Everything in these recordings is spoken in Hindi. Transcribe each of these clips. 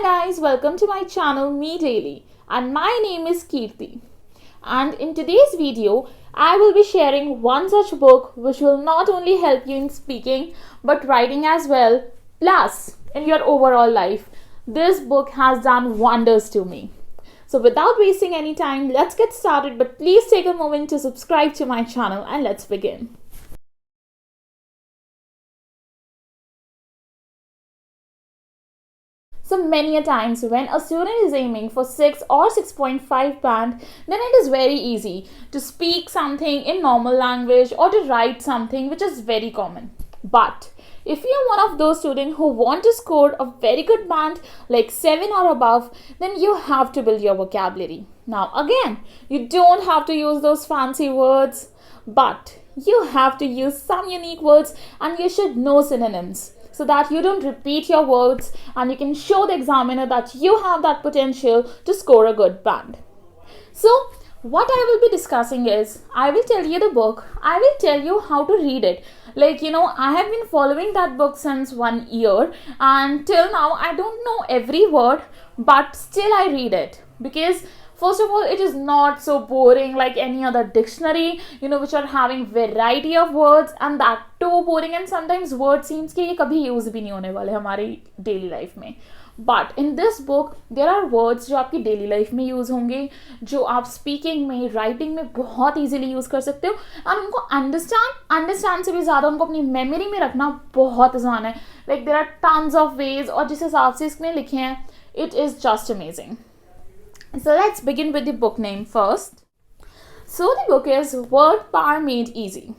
guys, welcome to my channel Me Daily, and my name is Kirti. And in today's video, I will be sharing one such book which will not only help you in speaking but writing as well, plus in your overall life. This book has done wonders to me. So without wasting any time, let's get started, but please take a moment to subscribe to my channel and let's begin. So many a times when a student is aiming for 6 or 6.5 band, then it is very easy to speak something in normal language or to write something which is very common. But if you are one of those students who want to score a very good band like 7 or above, then you have to build your vocabulary. Now again, you don't have to use those fancy words, but you have to use some unique words and you should know synonyms, so that you don't repeat your words and you can show the examiner that you have that potential to score a good band. So what I will be discussing is, I will tell you the book, I will tell you how to read it. I have been following that book since 1 year and till now I don't know every word, but still I read it because first of all, it is not so boring like any other dictionary, which are having variety of words, and that too boring, and sometimes word seems कि ये कभी use भी नहीं होने वाले हमारी daily life में. But in this book, there are words जो आपकी daily life में use होंगे, जो आप speaking में, writing में बहुत easily use कर सकते हो, और उनको understand से भी ज़्यादा उनको अपनी memory में रखना बहुत आसान है. Like there are tons of ways, और जिस हिसाब से इसमें लिखे हैं, it is just amazing. So let's begin with the book name first. So the book is Word Power Made Easy.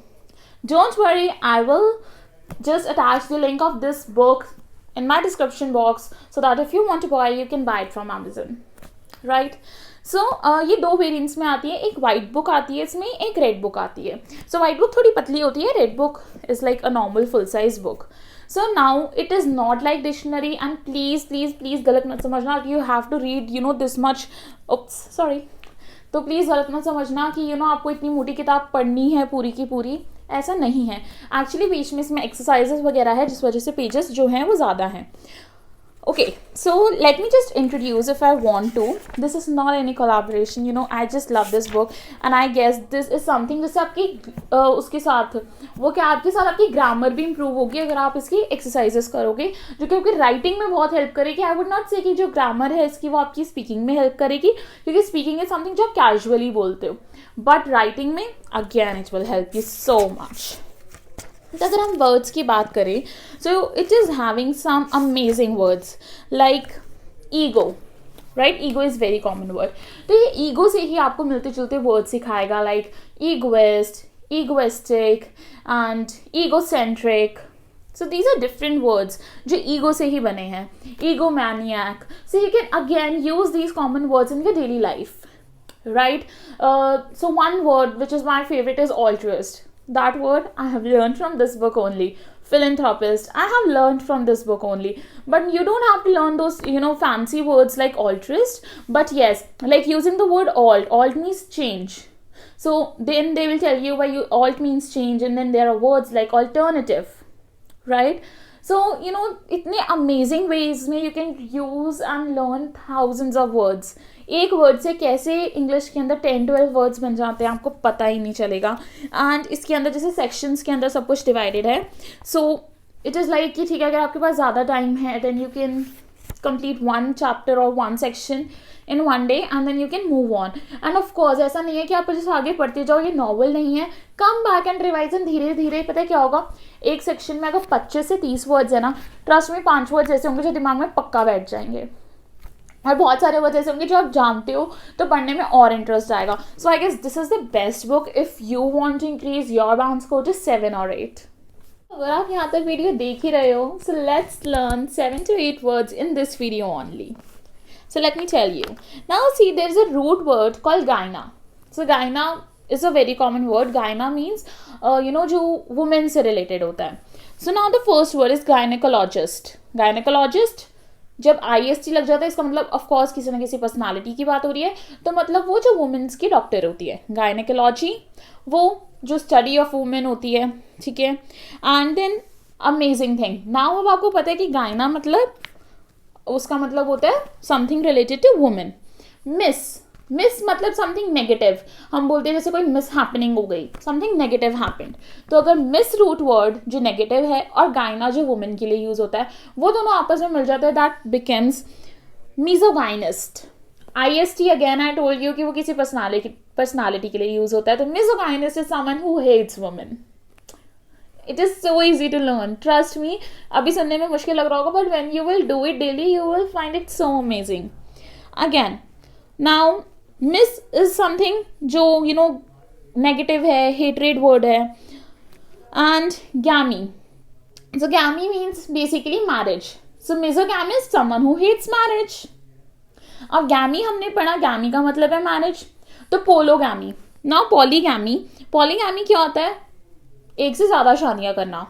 Don't worry, I will just attach the link of this book in my description box so that if you want to buy, you can buy it from Amazon. Right? So ये दो वेरिएंट्स में आती है, एक वाइट बुक आती है इसमें, एक रेड बुक आती है. So वाइट बुक थोड़ी पतली होती है, red book is like a normal full size book. So now it is not like dictionary, and please गलत मत समझना, you have to read this much. Oops, sorry. तो प्लीज़ गलत मत समझना कि आपको इतनी मोटी किताब पढ़नी है पूरी की पूरी, ऐसा नहीं है. एक्चुअली बीच में इसमें एक्सरसाइजेस वगैरह है जिस वजह से पेजेस जो हैं वो ज़्यादा हैं. Okay, so let me just introduce if I want to. This is not any collaboration, I just love this book and I guess this is something जिससे आपकी उसके साथ वो क्या आपके साथ आपकी ग्रामर भी इम्प्रूव होगी अगर आप इसकी एक्सरसाइजेस करोगे, जो कि आपकी राइटिंग में बहुत हेल्प करेगी. आई वुड नॉट से कि जो ग्रामर है इसकी वो आपकी स्पीकिंग में हेल्प करेगी, क्योंकि स्पीकिंग इज समथिंग जो आप कैजुअली बोलते हो, बट राइटिंग में again it will help you so much. तो अगर हम वर्ड्स की बात करें, so it is having some amazing words like ego. Right, ego is very common word. तो ये ईगो से ही आपको मिलते जुलते वर्ड सिखाएगा, like egoist, egoistic and egocentric. So these are different words जो ego से ही बने हैं. Egomaniac. So you can again use these common words in your daily life. Right? So one word which is my favorite is altruist. That word I have learned from this book only. Philanthropist, I have learned from this book only. But you don't have to learn those fancy words like altruist. But yes, like using the word alt means change. So then they will tell you why alt means change, and then there are words like alternative. Right? So इतने amazing ways में you can use and learn thousands of words. एक वर्ड से कैसे इंग्लिश के अंदर 10-12 वर्ड्स बन जाते हैं आपको पता ही नहीं चलेगा. एंड इसके अंदर जैसे सेक्शंस के अंदर सब कुछ डिवाइडेड है, सो इट इज़ लाइक कि ठीक है, अगर आपके पास ज़्यादा टाइम है then you can complete one chapter और one section in one day and then you can move on. And of course ऐसा नहीं है कि आप जैसे आगे पढ़ते जाओ, ये नॉवल नहीं है. Come back and revise and धीरे धीरे पता है क्या होगा, एक सेक्शन में अगर 25 से 30 वर्ड्स है ना, ट्रस्ट में 5 वर्ड्स ऐसे होंगे जो दिमाग में पक्का बैठ जाएंगे, और बहुत सारे वर्ड्स ऐसे होंगे जो आप जानते हो तो पढ़ने में और इंटरेस्ट आएगा. So I guess this is the best book if you want to increase your band score to 7 or 8. अगर आप यहाँ तक वीडियो देख ही रहे हो, so let's learn 7 to 8 words in this video only. So let me tell you. Now see there is a root word called gyna. So gyna is a very common word. Gyna means जो वुमेन से रिलेटेड होता है. So now the first word is gynaecologist. Gynaecologist जब IST लग जाता है, इसका मतलब ऑफ कोर्स किसी ना किसी पर्सनालिटी की बात हो रही है, तो मतलब वो जो वुमेन्स की डॉक्टर होती है. गायनेकोलॉजी वो जो स्टडी ऑफ वुमेन होती है, ठीक है. And then amazing thing, now अब आपको पता है कि गायना मतलब उसका मतलब होता है something related to women. Mis, mis मतलब समथिंग नेगेटिव. हम बोलते हैं जैसे कोई मिस हैपनिंग हो गई, समथिंग नेगेटिव हैपेंड. तो अगर मिस रूट वर्ड जो नेगेटिव है और गायना जो वुमेन के लिए यूज होता है, वो दोनों आपस में मिल जाते हैं, that becomes misogynist. IST again I told you कि वो किसी पर्सनालिटी के लिए यूज होता है. तो misogynist is someone who hates women. It is so easy to learn, trust me. अभी सुनने में मुश्किल लग रहा होगा, but when you will do it daily you will find it so amazing. Again now mis is something जो यू नो नेगेटिव है, हेट्रेड वर्ड है. And gamy, so gami means basically marriage. So misogamy is someone who hates marriage. अब गैमी हमने पढ़ा, गैमी का मतलब है मैरिज. तो पोलोगैमी. नाउ पॉलीगैमी, पॉलीगैमी क्या होता है? एक से ज्यादा शादियां करना.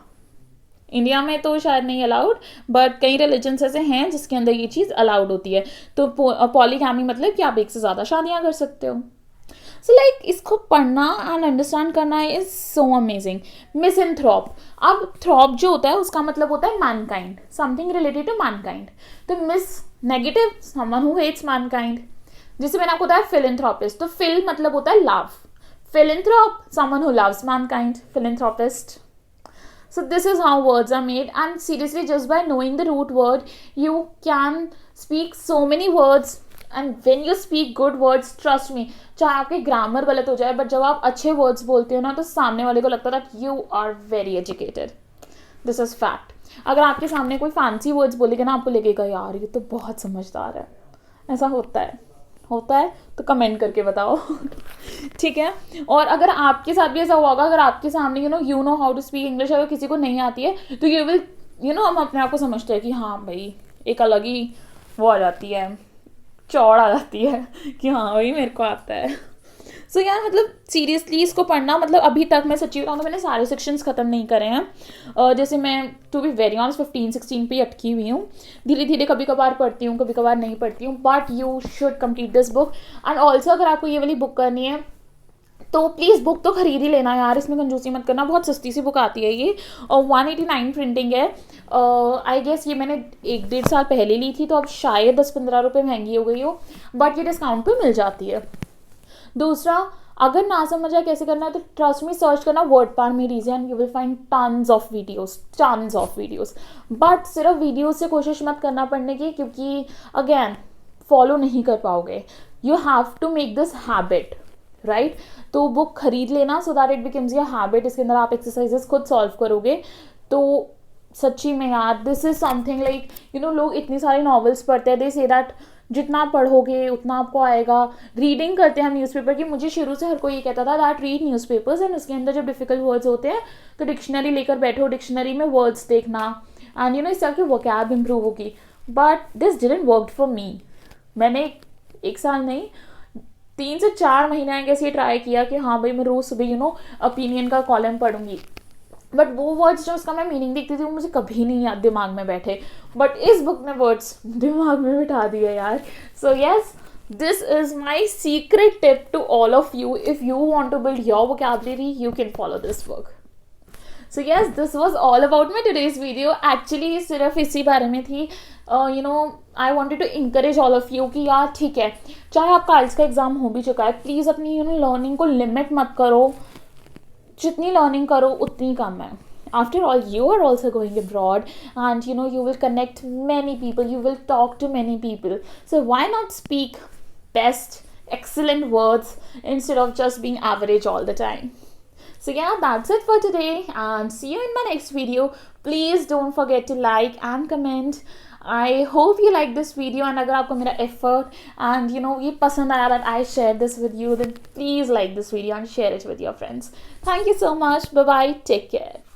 इंडिया में तो शायद नहीं अलाउड, बट कई रिलीजन्स ऐसे हैं जिसके अंदर ये चीज अलाउड होती है. तो पॉलीगैमी मतलब कि आप एक से ज्यादा शादियां कर सकते हो. सो लाइक इसको पढ़ना एंड अंडरस्टैंड करना is so amazing. Misanthrope, anthrope जो होता है उसका मतलब होता है mankind, something related to mankind. तो mis negative, someone who hates mankind. जिसे मैंने आपको बताया फिलैंथ्रोपिस्ट. तो फिल मतलब होता है love. Philanthrope, someone who loves mankind, philanthropist. So this is how words are made, and seriously just by knowing the root word you can speak so many words. And when you speak good words, trust me, चाहे आपके ग्रामर गलत हो जाए, बट जब आप अच्छे वर्ड्स बोलते हो ना, तो सामने वाले को लगता है that you are very educated. This is fact. अगर आपके सामने कोई फैंसी वर्ड्स बोलेगा ना, आपको लगेगा यार ये तो बहुत समझदार है. ऐसा होता है तो कमेंट करके बताओ. ठीक है. और अगर आपके साथ भी ऐसा हुआ होगा, अगर आपके सामने you know how to speak English, अगर किसी को नहीं आती है तो यू विल हम अपने आप को समझते हैं कि हाँ भाई एक अलग ही वो आ जाती है, चौड़ आ जाती है कि हाँ भाई मेरे को आता है. सो यार मतलब सीरियसली इसको पढ़ना, मतलब अभी तक मैं सच्ची बताऊँ तो मैंने सारे सेक्शंस ख़त्म नहीं करे हैं. जैसे मैं टू बी वेरी ऑनेस्ट 15-16 पे अटकी हुई हूँ. धीरे धीरे कभी कभार पढ़ती हूँ, कभी कभार नहीं पढ़ती हूँ, but you should complete this book. And also अगर आपको ये वाली बुक करनी है तो प्लीज़ बुक तो खरीद ही लेना यार, इसमें कंजूसी मत करना. बहुत सस्ती सी बुक आती है ये, और 189 प्रिंटिंग है. आई गेस ये मैंने 1-1.5 साल पहले ली थी, तो अब शायद 10-15 रुपये महंगी हो गई हो, बट ये डिस्काउंट पे मिल जाती है. दूसरा, अगर ना समझ आए कैसे करना है तो ट्रस्ट मी सर्च करना वर्डपैड में reason, you will find tons of videos. But सिर्फ वीडियोस से कोशिश मत करना पढ़ने की, क्योंकि अगेन फॉलो नहीं कर पाओगे. You have to make this habit, right. तो बुक खरीद लेना so that it becomes your habit. इसके अंदर आप एक्सरसाइजेस खुद सॉल्व करोगे. तो सच्ची में यार दिस इज समथिंग लाइक लोग इतनी सारी नॉवेल्स पढ़ते हैं, दे से दैट जितना पढ़ोगे उतना आपको आएगा. रीडिंग करते हैं हम न्यूज़पेपर की. मुझे शुरू से हर कोई ये कहता था दैट रीड न्यूज़पेपर्स, एंड उसके अंदर जब डिफिकल्ट वर्ड्स होते हैं तो डिक्शनरी लेकर बैठो, डिक्शनरी में वर्ड्स देखना, एंड इससे आपकी वोकैब इंप्रूव होगी. But this didn't work for me. मैंने 1 साल नहीं 3 से 4 महीने आई गेस ये ट्राई किया कि हाँ भाई मैं रोज़ सुबह ओपिनियन का कॉलम पढ़ूंगी, बट वो वर्ड्स जो उसका मैं मीनिंग देखती थी वो मुझे कभी नहीं याद दिमाग में बैठे. बट इस बुक ने वर्ड्स दिमाग में बिठा दिए यार. So yes, this is my secret tip to all of you. If you want to build your vocabulary you can follow this book. So yes, this was all about my today's video. Actually सिर्फ इसी बारे में थी. I wanted to encourage all of you कि यार ठीक है, चाहे आपका आइल्स का एग्जाम हो भी चुका है, प्लीज़ अपनी लर्निंग को लिमिट मत करो. जितनी लर्निंग करो उतनी कम है. After all, you are also going abroad, and you will connect many people, you will talk to many people. So why not speak best, excellent words instead of just being average all the time? So yeah, that's it for today, and see you in my next video. Please don't forget to like and comment. I hope you like this video, and अगर आपको मेरा effort and ये पसंद आया that I share this with you, then please like this video and share it with your friends. Thank you so much. Bye bye. Take care.